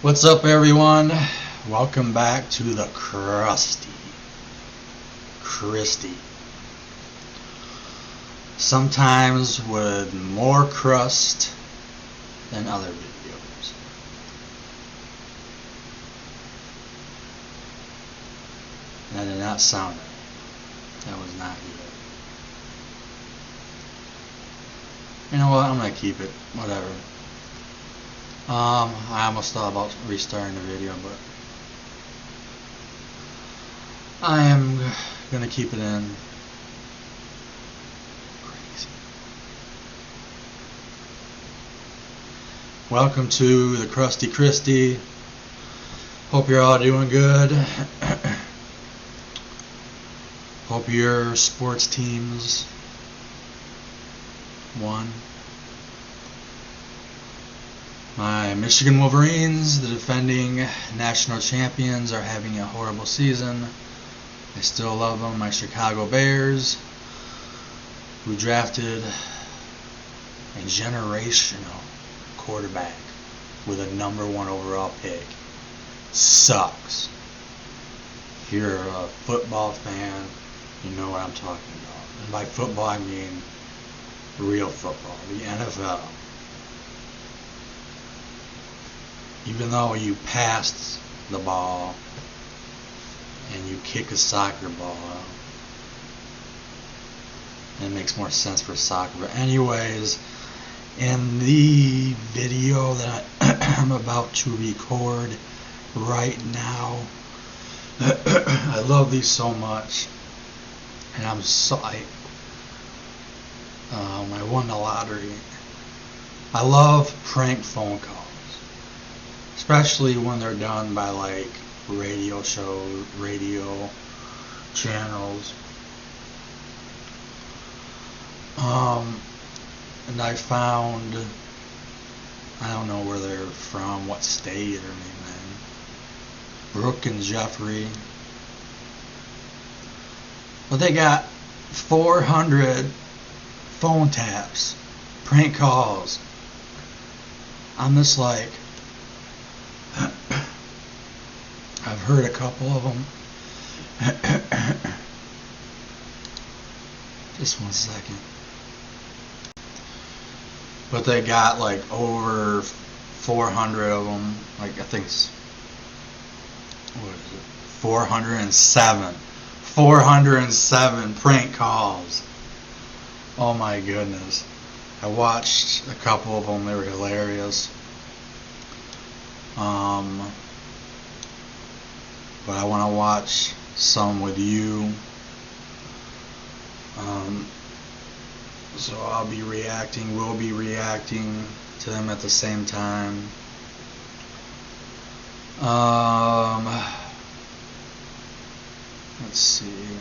What's up, everyone? Welcome back to the Christy. Sometimes with more crust than other videos. That did not sound right. That was not good. You know what? I'm gonna keep it. Whatever. I almost thought about restarting the video, but I am gonna keep it in. Crazy. Welcome to the Krusty Christy. Hope you're all doing good. Hope your sports teams won. My Michigan Wolverines, the defending national champions, are having a horrible season. I still love them. My Chicago Bears, who drafted a generational quarterback with a #1 overall pick, sucks. If you're a football fan, you know what I'm talking about. And by football, I mean real football, the NFL. Even though you pass the ball and you kick a soccer ball, it makes more sense for soccer. But anyways, in the video that I'm about to record right now, I love these so much, and I'm so I won the lottery. I love prank phone calls. Especially when they're done by like radio shows, radio channels. And I found, I don't know where they're from, what state or anything. Brooke and Jeffrey. But they got 400 phone taps, prank calls. I'm just like, I've heard a couple of them. Just one second. But they got like over 400 of them. Like I think it's, what is it? 407. 407 prank calls. Oh my goodness. I watched a couple of them. They were hilarious. But I want to watch some with you. So we'll be reacting to them at the same time. Let's see.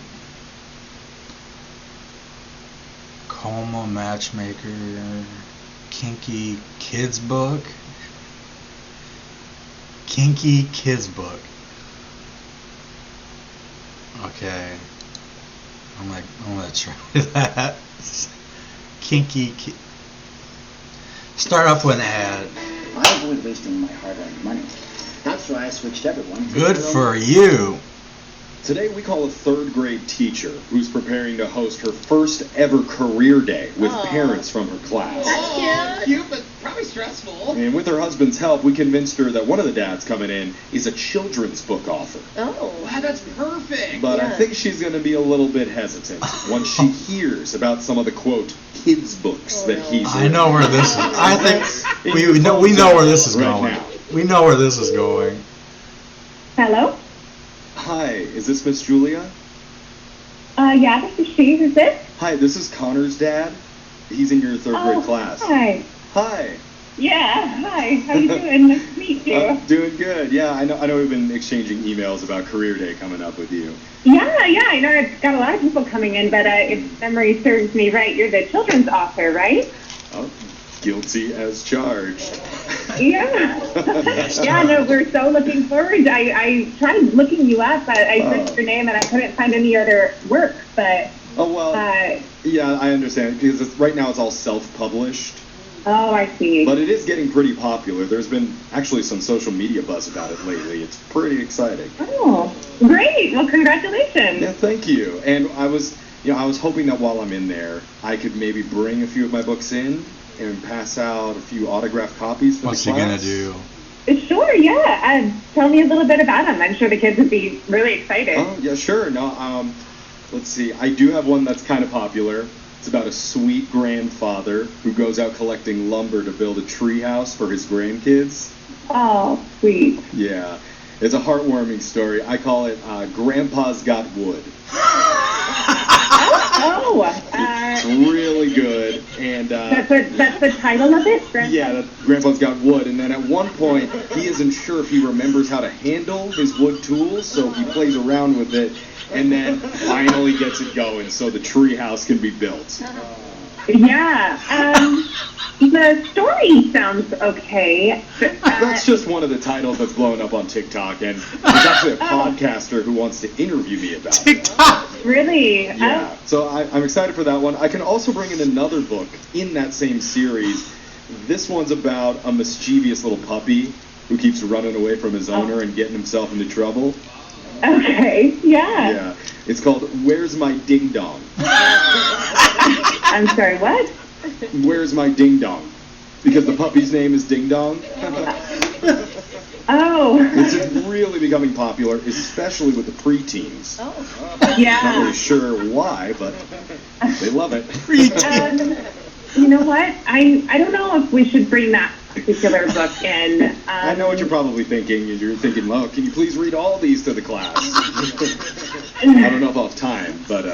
Coma Matchmaker, Kinky Kids Book. Kinky Kids Book. Okay. I'm gonna try that. Start off with an ad. I avoid wasting my hard-earned money. That's why I switched everyone. Good for you. Today we call a third grade teacher who's preparing to host her first ever career day with parents from her class. That's cute, but probably stressful. And with her husband's help, we convinced her that one of the dads coming in is a children's book author. Oh, wow, that's perfect. But I think she's going to be a little bit hesitant once she hears about some of the, quote, kids books that he's I know where this is. I think we know where this is going. We know where this is going. Hello? Hi, is this Miss Julia? Yeah, this is she. Who's this? Hi, this is Connor's dad. He's in your third grade class. Hi. Hi. Yeah, hi. How you doing? Nice to meet you. Doing good. Yeah, I know we've been exchanging emails about career day coming up with you. Yeah, I know I've got a lot of people coming in, but if memory serves me right, you're the children's author, right? Oh, guilty as charged. Yeah. Yeah, no, we're so looking forward. I tried looking you up. I searched your name and I couldn't find any other work, but... Oh, well, yeah, I understand, because right now it's all self-published. Oh, I see. But it is getting pretty popular. There's been actually some social media buzz about it lately. It's pretty exciting. Oh, great. Well, congratulations. Yeah, thank you. And I was hoping that while I'm in there, I could maybe bring a few of my books in and pass out a few autographed copies for What's the he class. gonna do? Sure, yeah. Tell me a little bit about them. I'm sure the kids would be really excited. Oh, yeah, sure. No, let's see. I do have one that's kind of popular. It's about a sweet grandfather who goes out collecting lumber to build a treehouse for his grandkids. Oh, sweet. Yeah, it's a heartwarming story. I call it Grandpa's Got Wood. It's really good, and that's the title of it. yeah, Grandpa's Got Wood. And then at one point, he isn't sure if he remembers how to handle his wood tools, so he plays around with it, and then finally gets it going, so the tree house can be built. Yeah. The story sounds okay. That's just one of the titles that's blowing up on TikTok, and there's actually a podcaster who wants to interview me about it. TikTok. Really? Yeah, so I'm excited for that one. I can also bring in another book in that same series. This one's about a mischievous little puppy who keeps running away from his owner and getting himself into trouble. Okay, yeah. Yeah, it's called Where's My Ding Dong? I'm sorry, what? Where's My Ding Dong? Because the puppy's name is Ding Dong. Oh. It's really becoming popular, especially with the preteens. Yeah. Not really sure why, but they love it. You know what? I don't know if we should bring that particular book in. I know what you're probably thinking. You're thinking, well, can you please read all these to the class? I don't know if I'll have time, but...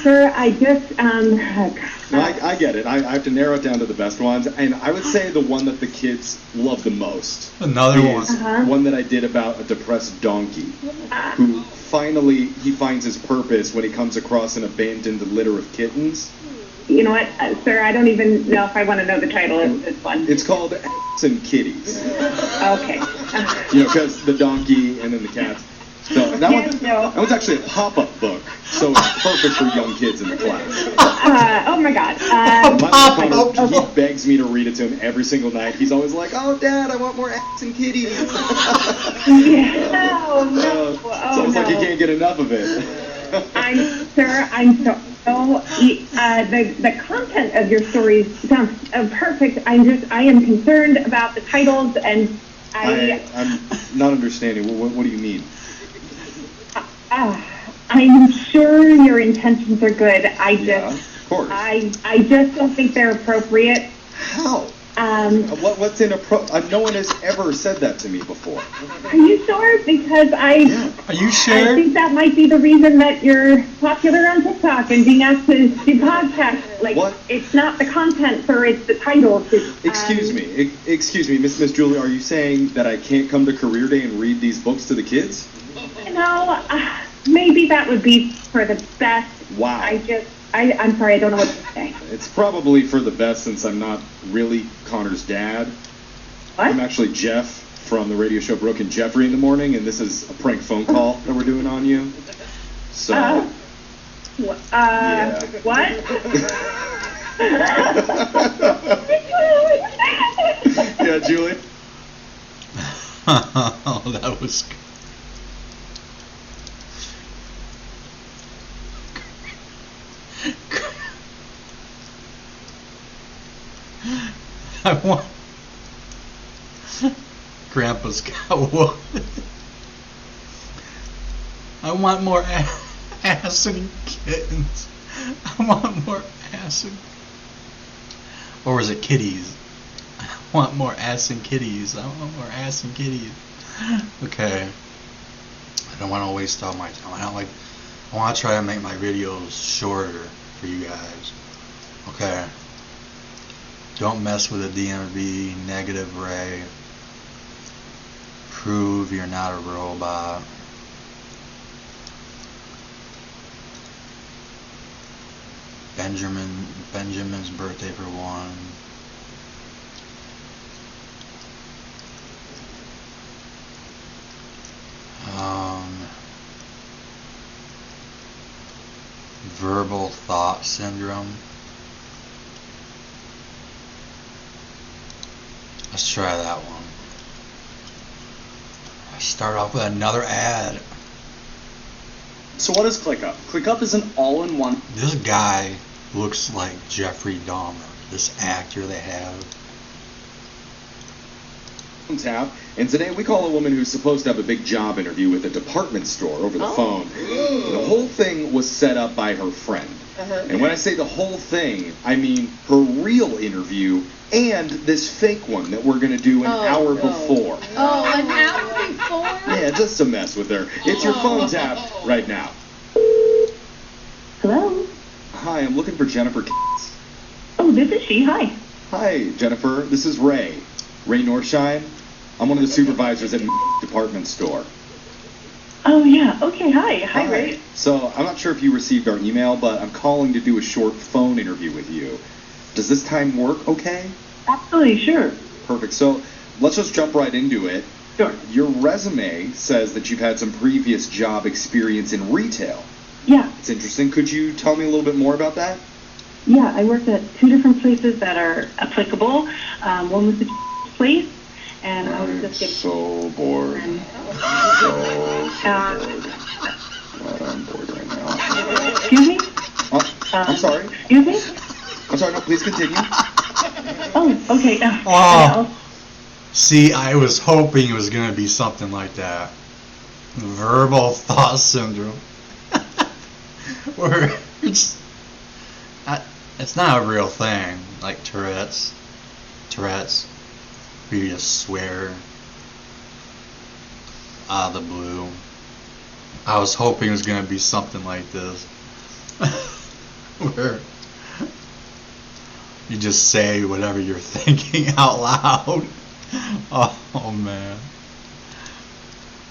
sir, I just, No, I get it. I have to narrow it down to the best ones, and I would say the one that the kids love the most. Another is one. one that I did about a depressed donkey, who finally he finds his purpose when he comes across an abandoned litter of kittens. You know what, sir, I don't even know if I want to know the title of this one. It's called Ass and Kitties. Okay. Because the donkey and then the cats. So that one's actually a pop-up book, so it's perfect for young kids in the class. Oh my God. My little Connor, he begs me to read it to him every single night. He's always like, "Oh, Dad, I want more ass and kitties." Yeah. Oh no. It's almost like he can't get enough of it. I'm the content of your stories sounds perfect. I am concerned about the titles, and I'm not understanding. What do you mean? I'm sure your intentions are good. Of course. I just don't think they're appropriate. How? What's inappropriate? No one has ever said that to me before. Are you sure? Because Are you sure? I think that might be the reason that you're popular on TikTok and being asked to do podcasts. Like, what? It's not the content, sir. It's the titles. Excuse me, Miss Julie. Are you saying that I can't come to Career Day and read these books to the kids? Maybe that would be for the best. Wow. I'm sorry, I don't know what to say. It's probably for the best since I'm not really Connor's dad. What? I'm actually Jeff from the radio show Brooke and Jeffrey in the Morning, and this is a prank phone call that we're doing on you. So. Yeah. What? Yeah, Julie? Oh, that was good. I want Grandpa's got wood. I want more ass and kittens. I want more ass and... Or was it kitties? I want more ass and kitties. I want more ass and kitties. Okay. I don't want to waste all my time. I want to try to make my videos shorter for you guys. Okay. Don't mess with the DMV, negative ray. Prove you're not a robot. Benjamin's birthday for one. Verbal thought syndrome. Let's try that one. Start off with another ad. So what is ClickUp? ClickUp is an all-in-one. This guy looks like Jeffrey Dahmer, this actor they have. Tap, and today we call a woman who's supposed to have a big job interview with a department store over the phone. The whole thing was set up by her friend. And when I say the whole thing, I mean her real interview and this fake one that we're going to do an hour before. Oh, an hour before? Yeah, just to mess with her. It's your phone tap right now. Hello? Hi, I'm looking for Jennifer Kids. Oh, this is she. Hi. Hi, Jennifer. This is Ray. Ray Norshine. I'm one of the supervisors at department store. Oh, yeah. Okay, hi. Hi, Ray. So, I'm not sure if you received our email, but I'm calling to do a short phone interview with you. Does this time work okay? Absolutely, sure. Perfect. So, let's just jump right into it. Sure. Your resume says that you've had some previous job experience in retail. Yeah. It's interesting. Could you tell me a little bit more about that? Yeah, I worked at 2 different places that are applicable. One was the place, and I was just getting... so bored. I'm bored right now. Excuse me? I'm sorry. Excuse me? I'm sorry. No, please continue. Oh, okay. Oh. See, I was hoping it was going to be something like that. Verbal thought syndrome. Where it's not a real thing, like Tourette's, where you just swear out of the blue. I was hoping it was going to be something like this, where you just say whatever you're thinking out loud. Oh man.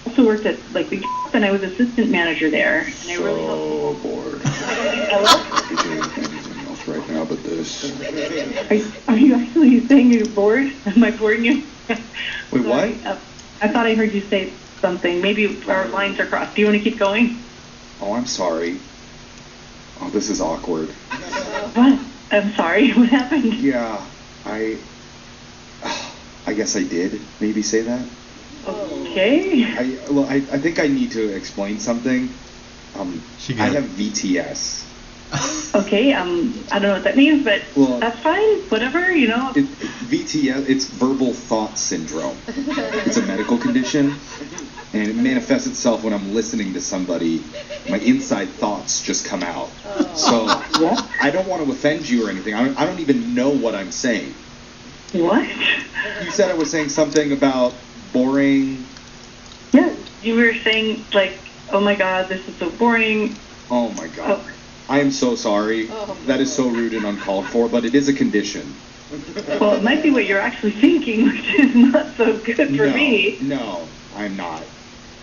I also worked at like the and I was assistant manager there, and I really So bored. Anything else right now but this. Are you actually saying you're bored? Am I boring you? Wait, what? I thought I heard you say something. Maybe our lines are crossed. Do you want to keep going? Oh, I'm sorry. Oh, this is awkward. What? I'm sorry. What happened? Yeah, I guess I did maybe say that. Okay. I think I need to explain something. I have VTS. Okay. I don't know what that means, but Well, that's fine. Whatever, you know. VTS, it's verbal thought syndrome. It's a medical condition, and it manifests itself when I'm listening to somebody. My inside thoughts just come out. So I don't want to offend you or anything. I don't even know what I'm saying. What? You said I was saying something about boring. Yeah. You were saying like, oh my God, this is so boring. Oh my God. Oh. I am so sorry. That is so rude and uncalled for, but it is a condition. Well, it might be what you're actually thinking, which is not so good for me. No, I'm not.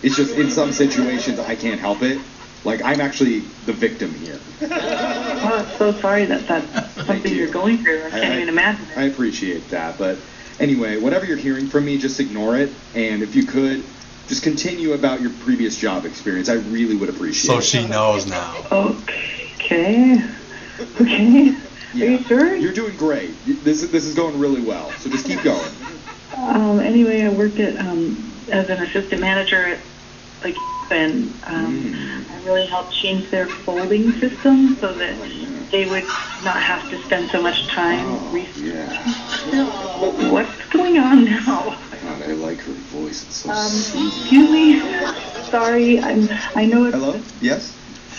It's just in some situations I can't help it. Like, I'm actually the victim here. Oh, I'm so sorry that that's something you're going through. I can't even imagine it. I appreciate that, but anyway, whatever you're hearing from me, just ignore it. And if you could, just continue about your previous job experience. I really would appreciate So it. she knows now. Okay. Okay. Yeah. Are you sure? You're doing great. This is going really well. So just keep going. Anyway, I worked at as an assistant manager at like and I really helped change their folding system so that they would not have to spend so much time What's going on now? God, I like her voice. It's so soothing. Excuse me. Sorry, I know it's Hello? Yes?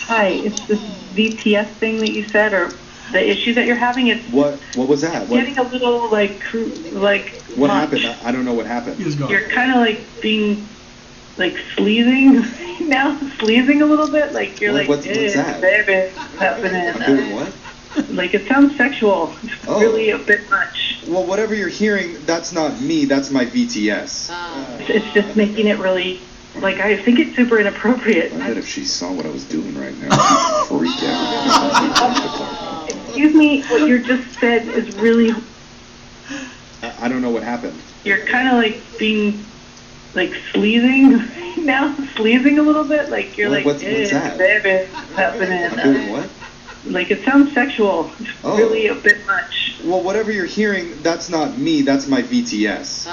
Hi, it's this VTS thing that you said, or the issue that you're having. It's What was that? getting a little like What much. happened? I don't know what happened. He's gone. You're kind of like being like sleazing now, sleazing a little bit. Like you're like, what's that? Baby, happening. I'm doing what? Like it sounds sexual. It's really a bit much. Well, whatever you're hearing, that's not me. That's my VTS. It's just making it really. Like, I think it's super inappropriate. I bet if she saw what I was doing right now, she'd freak out. Excuse me, what you just said is really... I don't know what happened. You're kind of like being, like, sleazing now, sleazing a little bit. Like, you're like, what's that? Baby, happening. I'm doing what? like, it sounds sexual. It's Oh. really a bit much. Well, whatever you're hearing, that's not me. That's my VTS.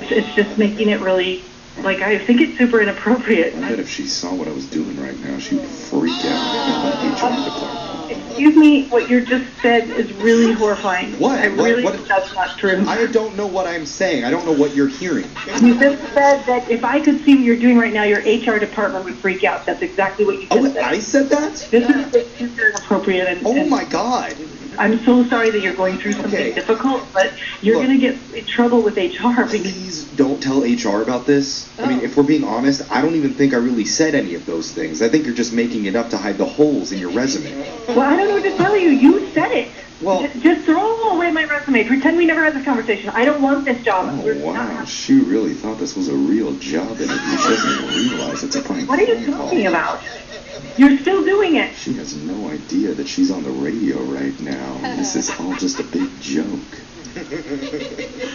It's just making it really, like, I think it's super inappropriate. I bet if she saw what I was doing right now, she would freak out in the HR department. Excuse me, what you just said is really horrifying. What? I really What? think that's not true. I don't know what I'm saying. I don't know what you're hearing. You just said that if I could see what you're doing right now, your HR department would freak out. That's exactly what you just Oh, said. I said that? This is super inappropriate, and, Oh and my God. I'm so sorry that you're going through something Okay. difficult, but you're Look. going to get in trouble with HR because Please don't tell HR about this. I mean, if we're being honest, I don't even think I really said any of those things. I think you're just making it up to hide the holes in your resume. well, I don't know what to tell you. You said it. Well- Just throw away my resume. Pretend we never had this conversation. I don't want this job. Oh, We're wow. not- She really thought this was a real job interview. She doesn't even realize it's a prank What are you phone call. talking about? You're still doing it. She has no idea that she's on the radio right now. This is all just a big joke.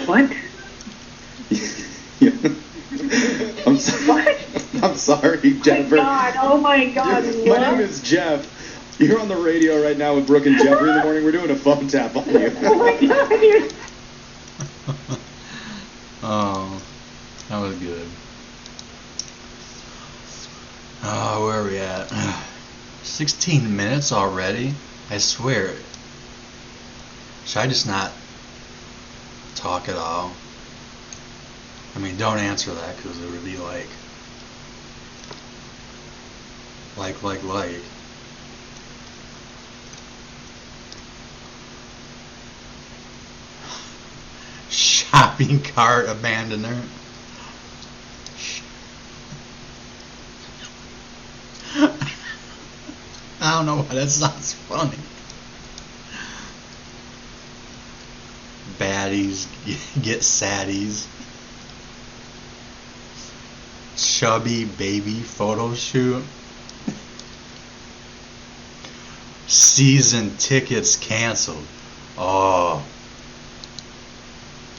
What? Yeah. I'm sorry. What? I'm sorry, Oh my Jennifer. God. Oh my God. My What? name is Jeff. You're on the radio right now with Brooke and Jeffrey in the morning. We're doing a phone tap on you. Oh my God. You're... Oh, that was good. Oh, where are we at? 16 minutes already? I swear. Should I just not talk at all? I mean, don't answer that because it would be like. Shopping cart abandoner. I don't know why that sounds funny. Baddies get saddies. Chubby baby photo shoot. Season tickets canceled. Oh.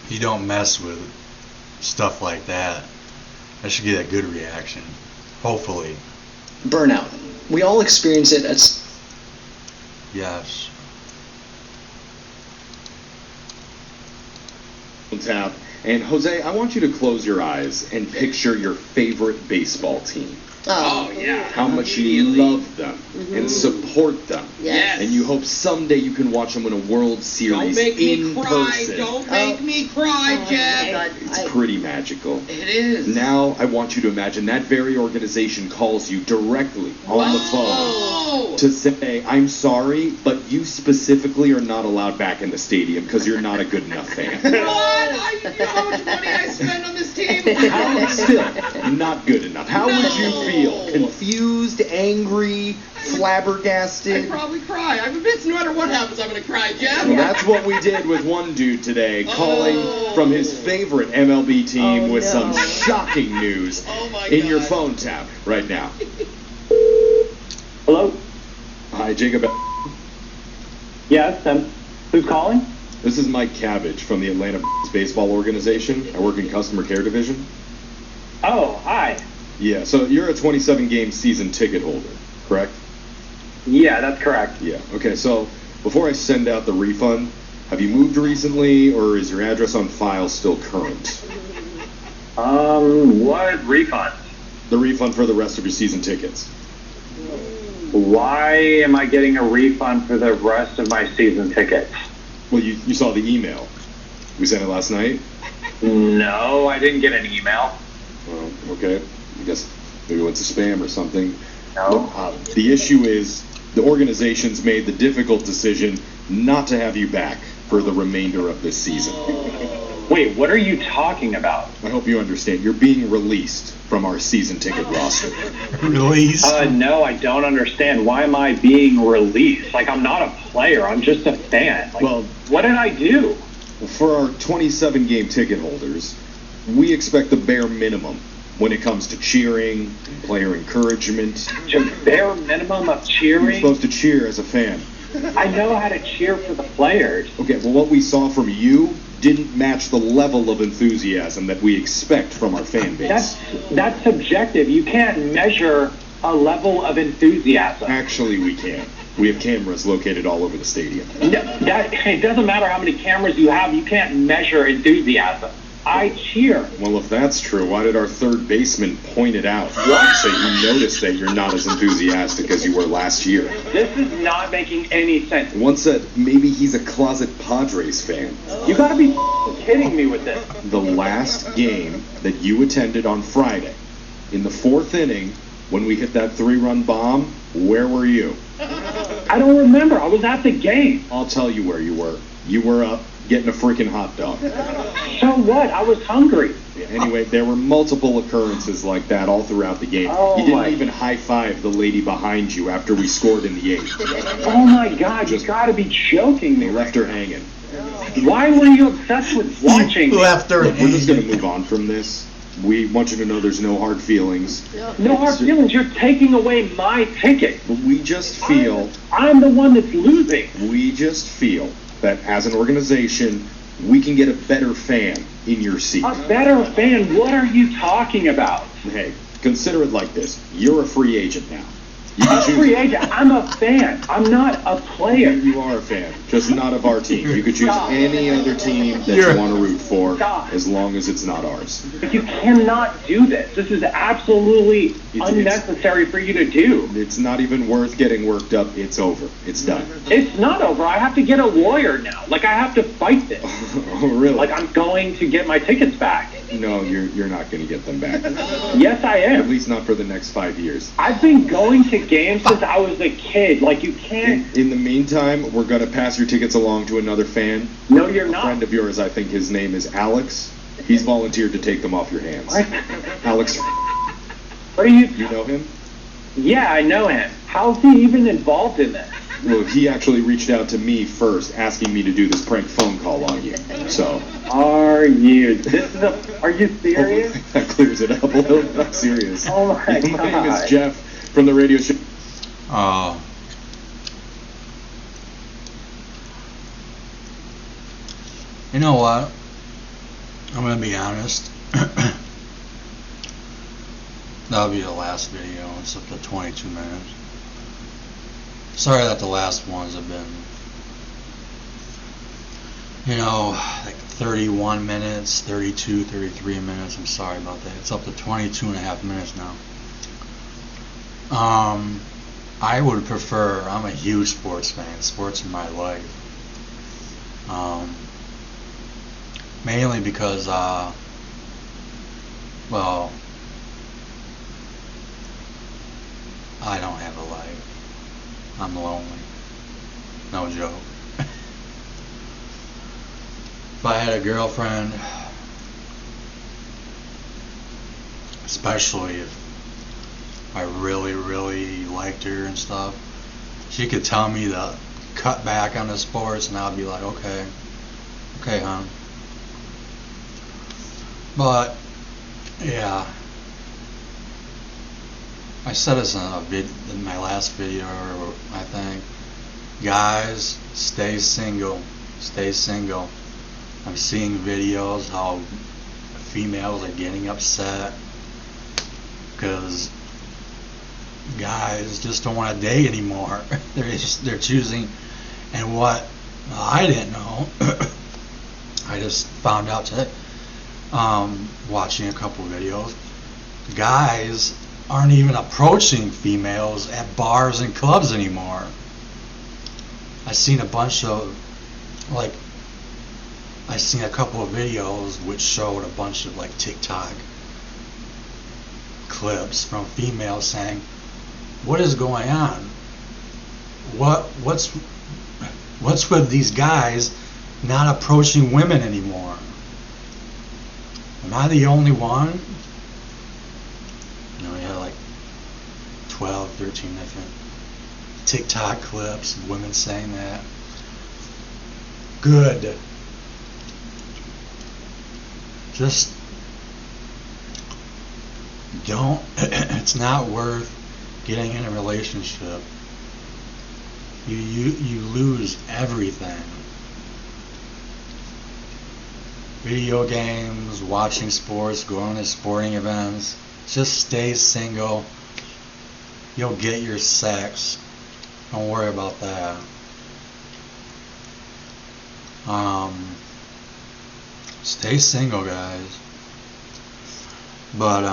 You don't mess with stuff like that. I should get a good reaction. Hopefully. Burnout. We all experience it at Yes. Tap. And Jose, I want you to close your eyes and picture your favorite baseball team. Oh, yeah. How much you love them and support them. Yes. And you hope someday you can watch them win a World Don't Series make me in cry. person. Don't make me cry, Jeff. It's pretty magical. It is. Now I want you to imagine that very organization calls you directly on the phone to say, I'm sorry, but you specifically are not allowed back in the stadium because you're not a good enough fan. What? You know how much money I spend on this team? How, still, not good enough. How would you feel? Confused, angry, flabbergasted? I'd probably cry. I'm convinced no matter what happens, I'm going to cry, Jeff. Well, that's what we did with one dude today, calling from his favorite MLB team with some shocking news Oh, my in your God. phone tap right now. Hello? Hi, Jacob. Yes, who's calling? This is Mike Cabbage from the Atlanta Baseball Organization. I work in customer care division. Oh, hi. Yeah, so you're a 27-game season ticket holder, correct? Yeah, that's correct. Yeah. Okay, so before I send out the refund, have you moved recently, or is your address on file still current? What refund? The refund for the rest of your season tickets. Why am I getting a refund for the rest of my season tickets? Well, you saw the email. We sent it last night? No, I didn't get an email. Well, okay. I guess maybe it went to spam or something. No. The issue is the organization's made the difficult decision not to have you back for the remainder of this season. Wait, what are you talking about? I hope you understand. You're being released from our season ticket roster. Release. No, I don't understand. Why am I being released? Like, I'm not a player. I'm just a fan. Like, Well- what did I do? For our 27-game ticket holders, we expect the bare minimum when it comes to cheering and player encouragement. Just bare minimum of You're cheering? supposed to cheer as a fan. I know how to cheer for the players. Okay, well, what we saw from you didn't match the level of enthusiasm that we expect from our fan base. That's subjective. You can't measure a level of enthusiasm. Actually, we can. We have cameras located all over the stadium. It doesn't matter how many cameras you have. You can't measure enthusiasm. I cheer. Well, if that's true, why did our third baseman point it out? Say he noticed that you're not as enthusiastic as you were last year. This is not making any sense. One said maybe he's a closet Padres fan. You gotta be kidding me with this. The last game that you attended on Friday, in the 4th inning, when we hit that 3-run bomb, where were you? I don't remember. I was at the game. I'll tell you where you were. You were up getting a freaking hot dog. So what? I was hungry. Anyway, there were multiple occurrences like that all throughout the game. You didn't even high-five the lady behind you after we scored in the 8th. Oh my God, you gotta be joking me. They left her hanging. Why were you obsessed with watching me? Left her Look, we're just going to hanging. move on from this. We want you to know there's no hard feelings. No hard feelings. You're taking away my ticket. But we just feel I'm the one that's losing. that as an organization, we can get a better fan in your seat. A better fan? What are you talking about? Hey, consider it like this. You're a free agent now. You I'm can a choose. free agent. I'm a fan. I'm not a player. You are a fan, just not of our team. You could choose Stop. any other team that You're- you want to root for, Stop. as long as it's not ours. But you cannot do this. This is absolutely It's- unnecessary for you to do. It's not even worth getting worked up. It's over. It's done. It's not over. I have to get a lawyer now. Like, I have to fight this. Oh, really? Like, I'm going to get my tickets back. No, you're not going to get them back. Yes, I At am. least not for the next 5 years. I've been going to games since I was a kid. Like, you can't. In the meantime, we're going to pass your tickets along to another fan. No, you're A friend not. of yours, I think his name is Alex. He's volunteered to take them off your hands. What? Alex, What are you? you know him? Yeah, I know him. How's he even involved in this? Well, he actually reached out to me first, asking me to do this prank phone call on you. So, Are you? Are you hopefully serious? that clears it up a little bit. I'm serious. Oh my My name is God. Jeff from the radio show. You know what? I'm gonna be honest. That'll be the last video. It's up to 22 minutes. Sorry that the last ones have been, like 31 minutes, 32, 33 minutes. I'm sorry about that. It's up to 22 and a half minutes now. I would prefer, I'm a huge sports fan. Sports in my life. Mainly because, well, I don't have a life. I'm lonely. No joke. If I had a girlfriend, especially if I really, really liked her and stuff, she could tell me to cut back on the sports and I'd be like, okay, hon. But, yeah. I said this in my last video, I think. Guys, stay single. Stay single. I'm seeing videos how females are getting upset because guys just don't want to date anymore. They're choosing, and what I didn't know, I just found out today, watching a couple videos. Guys aren't even approaching females at bars and clubs anymore. I've seen a bunch of, I seen a couple of videos which showed a bunch of TikTok clips from females saying, "What is going on? What's with these guys not approaching women anymore? Am I the only one?" You had 12, 13 different TikTok clips of women saying that. Good. Just don't. It's not worth getting in a relationship. You lose everything. Video games, watching sports, going to sporting events. Just stay single. You'll get your sex. Don't worry about that. Stay single, guys. But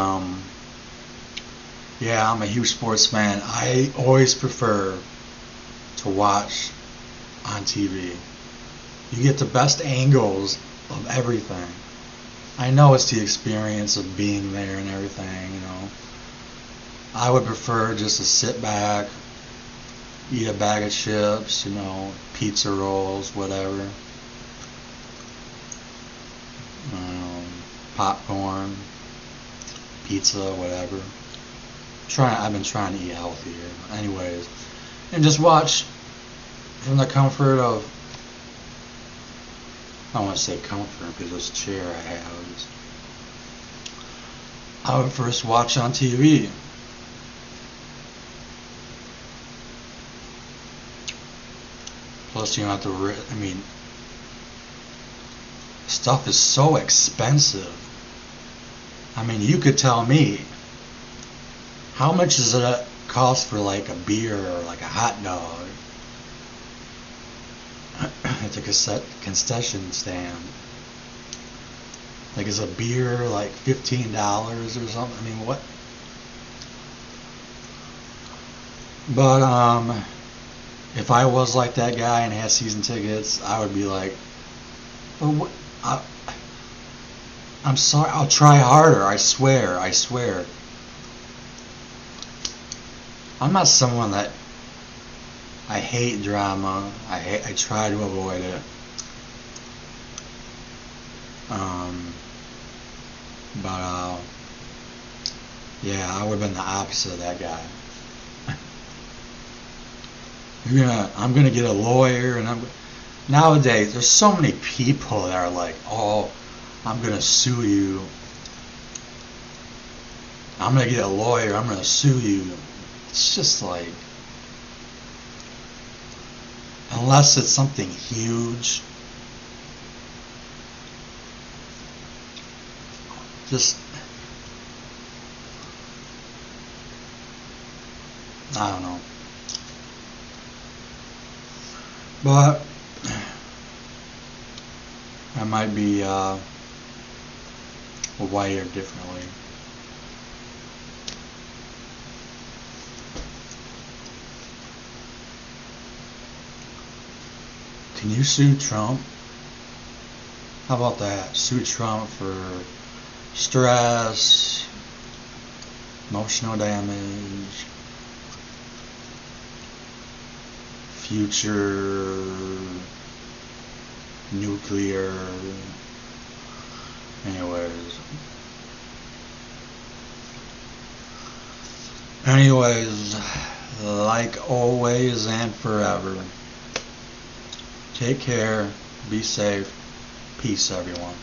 yeah, I'm a huge sports fan. I always prefer to watch on TV. You get the best angles of everything. I know it's the experience of being there and everything, you know. I would prefer just to sit back, eat a bag of chips, you know, pizza rolls, whatever. Popcorn, pizza, whatever. I've been trying to eat healthier. Anyways, and just watch from the comfort of, I don't want to say comfort because this chair I have I would first watch on TV. Plus, you don't have to, stuff is so expensive. I mean, you could tell me, how much does it cost for like a beer or like a hot dog at the concession stand? Like, is a beer like $15 or something? I mean, what? But if I was like that guy and had season tickets, I would be like, well, what? I'm sorry, I'll try harder, I swear. I'm not someone that, I hate drama. I try to avoid it. But yeah, I would have been the opposite of that guy. I'm gonna get a lawyer, and nowadays there's so many people that are like, oh, I'm gonna sue you. I'm gonna get a lawyer. I'm gonna sue you. It's just like, unless it's something huge, just, I don't know. But I might be wired differently. Can you sue Trump? How about that? Sue Trump for stress, emotional damage, future nuclear. Anyways, like always and forever, take care, be safe, peace everyone.